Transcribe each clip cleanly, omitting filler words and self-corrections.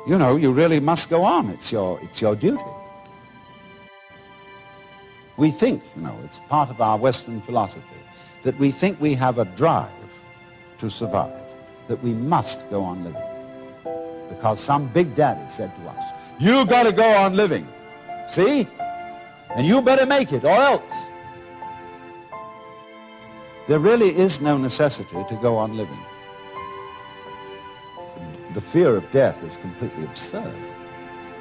you know, you really must go on. It's your duty. We think, you know, it's part of our Western philosophy, that we think we have a drive to survive, that we must go on living. Because some big daddy said to us, you got to go on living, see? And you better make it, or else. There really is no necessity to go on living. The fear of death is completely absurd.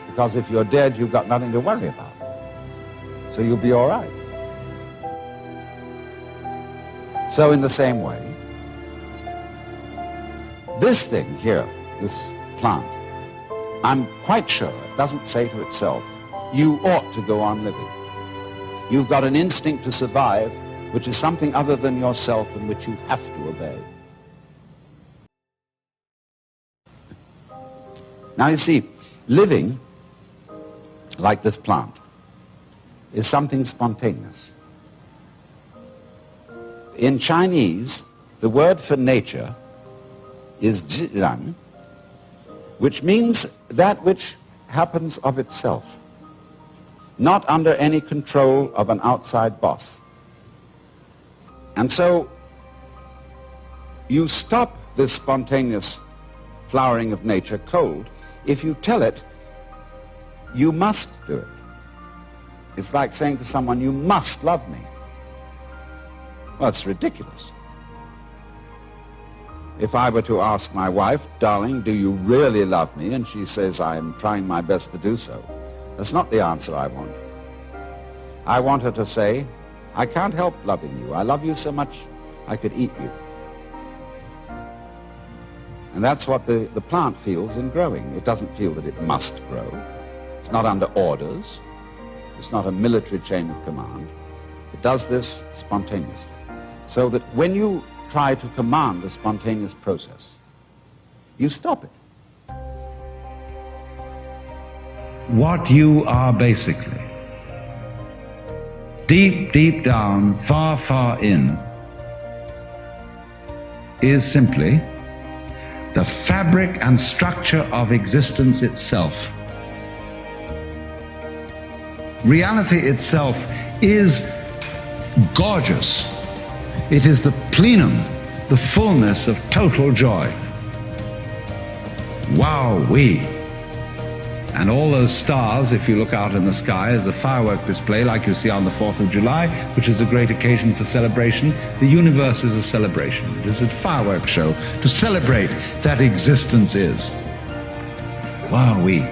Because if you're dead, you've got nothing to worry about. So you'll be all right. So in the same way, this thing here, this plant, I'm quite sure it doesn't say to itself, you ought to go on living. You've got an instinct to survive, which is something other than yourself and which you have to obey. Now you see, living, like this plant, is something spontaneous. In Chinese, the word for nature is zhiran, which means that which happens of itself, not under any control of an outside boss. And so you stop this spontaneous flowering of nature cold if you tell it you must do it. It's like saying to someone, you must love me. Well, it's ridiculous. If I were to ask my wife, darling, do you really love me? And she says, I'm trying my best to do so. That's not the answer I want. I want her to say, I can't help loving you. I love you so much I could eat you. And that's what the plant feels in growing. It doesn't feel that it must grow. It's not under orders. It's not a military chain of command. It does this spontaneously. So that when you try to command the spontaneous process, you stop it. What you are basically, deep, deep down, far, far in, is simply the fabric and structure of existence itself. Reality itself is gorgeous. It is the plenum, the fullness of total joy. Wow-wee. And all those stars, if you look out in the sky, as a firework display like you see on the 4th of July, which is a great occasion for celebration. The universe is a celebration. It is a firework show to celebrate that existence is. Wow-wee.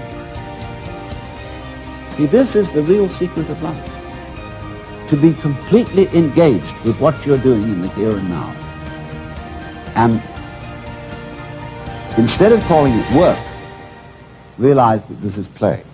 See, this is the real secret of life. To be completely engaged with what you're doing in the here and now. And instead of calling it work, realize that this is play.